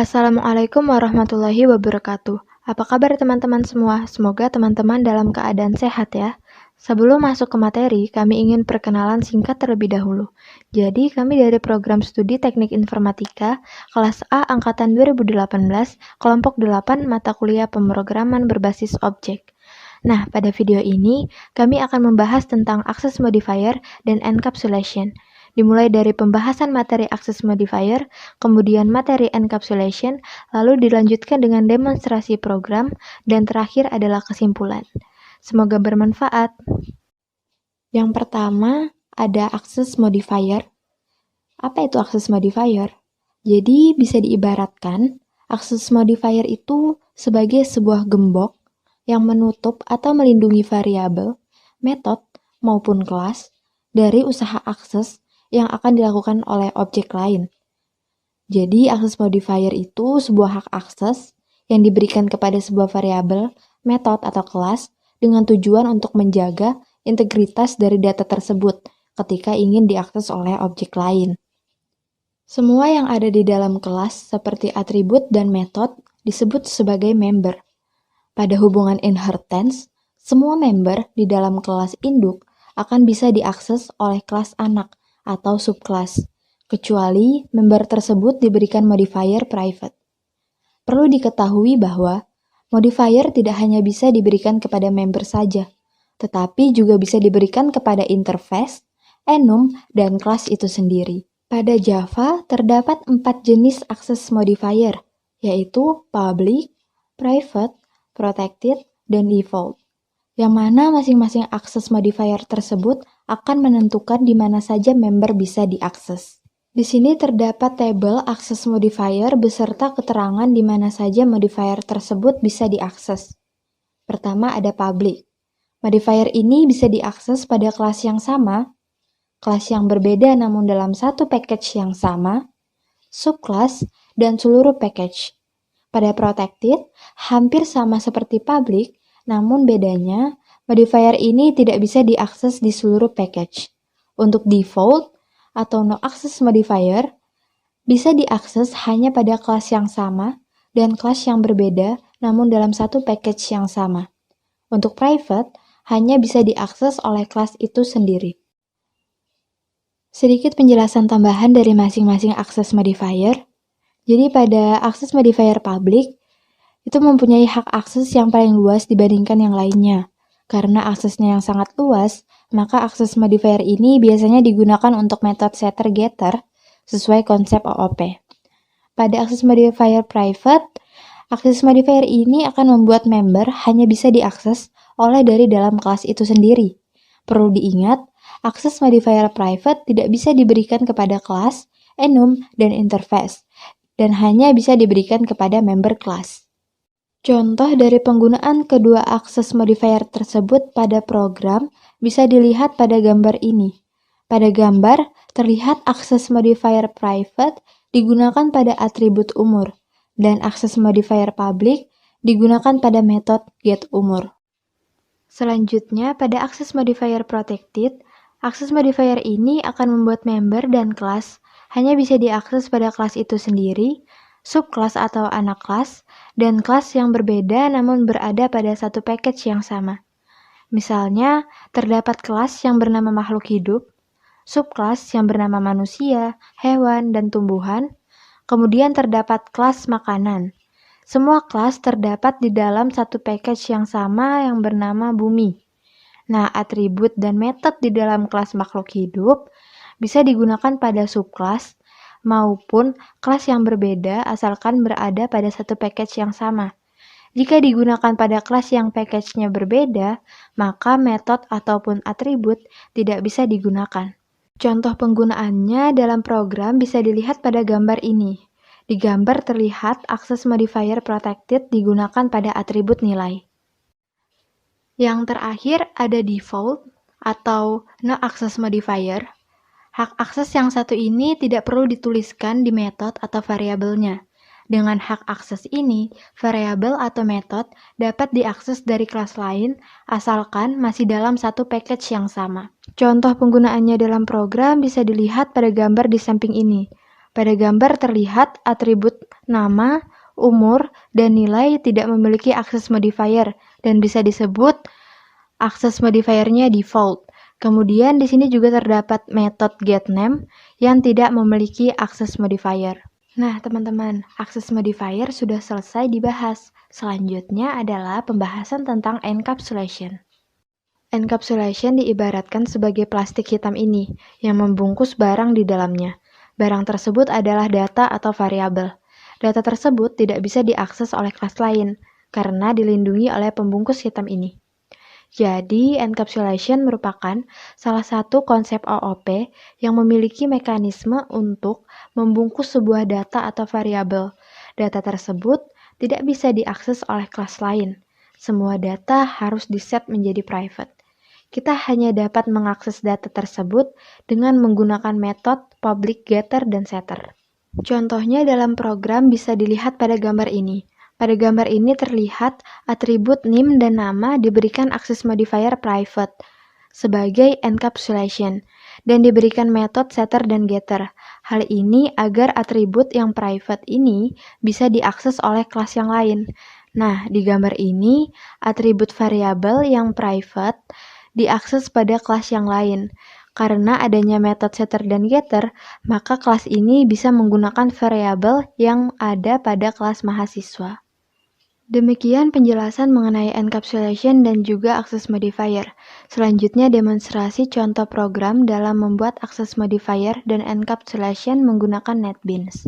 Assalamualaikum warahmatullahi wabarakatuh. Apa kabar teman-teman semua? Semoga teman-teman dalam keadaan sehat ya. Sebelum masuk ke materi, kami ingin perkenalan singkat terlebih dahulu. Jadi, kami dari program studi Teknik Informatika, kelas A angkatan 2018, kelompok 8 mata kuliah pemrograman berbasis objek. Nah, pada video ini, kami akan membahas tentang access modifier dan encapsulation. Dimulai dari pembahasan materi access modifier, kemudian materi encapsulation, lalu dilanjutkan dengan demonstrasi program, dan terakhir adalah kesimpulan. Semoga bermanfaat. Yang pertama, ada access modifier. Apa itu access modifier? Jadi, bisa diibaratkan, access modifier itu sebagai sebuah gembok yang menutup atau melindungi variabel, metode, maupun kelas dari usaha akses yang akan dilakukan oleh objek lain. Jadi, access modifier itu sebuah hak akses yang diberikan kepada sebuah variabel, metode, atau kelas dengan tujuan untuk menjaga integritas dari data tersebut ketika ingin diakses oleh objek lain. Semua yang ada di dalam kelas seperti atribut dan metode disebut sebagai member. Pada hubungan inheritance, semua member di dalam kelas induk akan bisa diakses oleh kelas anak atau subkelas, kecuali member tersebut diberikan modifier private. Perlu diketahui bahwa modifier tidak hanya bisa diberikan kepada member saja, tetapi juga bisa diberikan kepada interface, enum, dan kelas itu sendiri. Pada Java, terdapat 4 jenis access modifier, yaitu public, private, protected, dan default, yang mana masing-masing access modifier tersebut akan menentukan di mana saja member bisa diakses. Di sini terdapat tabel access modifier beserta keterangan di mana saja modifier tersebut bisa diakses. Pertama ada public. Modifier ini bisa diakses pada kelas yang sama, kelas yang berbeda namun dalam satu package yang sama, subkelas, dan seluruh package. Pada protected, hampir sama seperti public, namun bedanya modifier ini tidak bisa diakses di seluruh package. Untuk default atau no access modifier bisa diakses hanya pada kelas yang sama dan kelas yang berbeda namun dalam satu package yang sama. Untuk private hanya bisa diakses oleh kelas itu sendiri. Sedikit penjelasan tambahan dari masing-masing access modifier. Jadi pada access modifier public itu mempunyai hak akses yang paling luas dibandingkan yang lainnya. Karena aksesnya yang sangat luas, maka access modifier ini biasanya digunakan untuk metode setter-getter sesuai konsep OOP. Pada access modifier private, access modifier ini akan membuat member hanya bisa diakses oleh dari dalam kelas itu sendiri. Perlu diingat, access modifier private tidak bisa diberikan kepada kelas, enum, dan interface, dan hanya bisa diberikan kepada member kelas. Contoh dari penggunaan kedua access modifier tersebut pada program bisa dilihat pada gambar ini. Pada gambar, terlihat access modifier private digunakan pada atribut umur, dan access modifier public digunakan pada metode getUmur. Selanjutnya, pada access modifier protected, access modifier ini akan membuat member dan kelas hanya bisa diakses pada kelas itu sendiri, subkelas atau anak kelas, dan kelas yang berbeda namun berada pada satu package yang sama. Misalnya, terdapat kelas yang bernama makhluk hidup, subkelas yang bernama manusia, hewan, dan tumbuhan, kemudian terdapat kelas makanan. Semua kelas terdapat di dalam satu package yang sama yang bernama bumi. Nah, atribut dan metode di dalam kelas makhluk hidup bisa digunakan pada subkelas maupun kelas yang berbeda asalkan berada pada satu package yang sama. Jika digunakan pada kelas yang package-nya berbeda, maka metode ataupun atribut tidak bisa digunakan. Contoh penggunaannya dalam program bisa dilihat pada gambar ini. Di gambar terlihat access modifier protected digunakan pada atribut nilai. Yang terakhir ada default atau no access modifier. Hak akses yang satu ini tidak perlu dituliskan di metode atau variabelnya. Dengan hak akses ini, variabel atau metode dapat diakses dari kelas lain asalkan masih dalam satu package yang sama. Contoh penggunaannya dalam program bisa dilihat pada gambar di samping ini. Pada gambar terlihat atribut nama, umur, dan nilai tidak memiliki akses modifier dan bisa disebut akses modifiernya default. Kemudian di sini juga terdapat metode getName yang tidak memiliki akses modifier. Nah, teman-teman, akses modifier sudah selesai dibahas. Selanjutnya adalah pembahasan tentang encapsulation. Encapsulation diibaratkan sebagai plastik hitam ini yang membungkus barang di dalamnya. Barang tersebut adalah data atau variabel. Data tersebut tidak bisa diakses oleh kelas lain karena dilindungi oleh pembungkus hitam ini. Jadi, encapsulation merupakan salah satu konsep OOP yang memiliki mekanisme untuk membungkus sebuah data atau variabel. Data tersebut tidak bisa diakses oleh kelas lain. Semua data harus diset menjadi private. Kita hanya dapat mengakses data tersebut dengan menggunakan metode public getter dan setter. Contohnya dalam program bisa dilihat pada gambar ini. Pada gambar ini terlihat atribut name dan nama diberikan akses modifier private sebagai encapsulation dan diberikan metode setter dan getter. Hal ini agar atribut yang private ini bisa diakses oleh kelas yang lain. Nah, di gambar ini atribut variabel yang private diakses pada kelas yang lain. Karena adanya metode setter dan getter, maka kelas ini bisa menggunakan variabel yang ada pada kelas mahasiswa. Demikian penjelasan mengenai encapsulation dan juga akses modifier. Selanjutnya demonstrasi contoh program dalam membuat akses modifier dan encapsulation menggunakan NetBeans.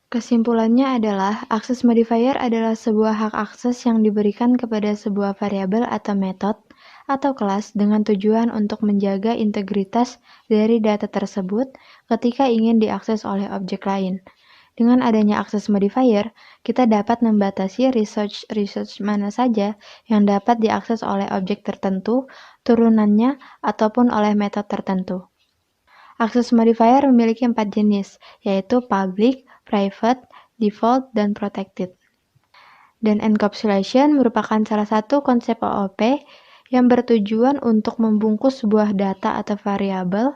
Kesimpulannya adalah, akses modifier adalah sebuah hak akses yang diberikan kepada sebuah variabel atau metode atau kelas dengan tujuan untuk menjaga integritas dari data tersebut ketika ingin diakses oleh objek lain. Dengan adanya akses modifier, kita dapat membatasi resource mana saja yang dapat diakses oleh objek tertentu, turunannya, ataupun oleh metode tertentu. Akses modifier memiliki 4 jenis, yaitu public, private, default, dan protected. Dan encapsulation merupakan salah satu konsep OOP yang bertujuan untuk membungkus sebuah data atau variabel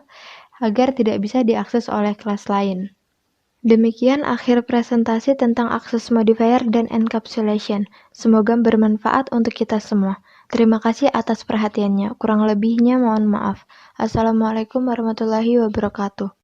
agar tidak bisa diakses oleh kelas lain. Demikian akhir presentasi tentang akses modifier dan encapsulation. Semoga bermanfaat untuk kita semua. Terima kasih atas perhatiannya. Kurang lebihnya mohon maaf. Assalamualaikum warahmatullahi wabarakatuh.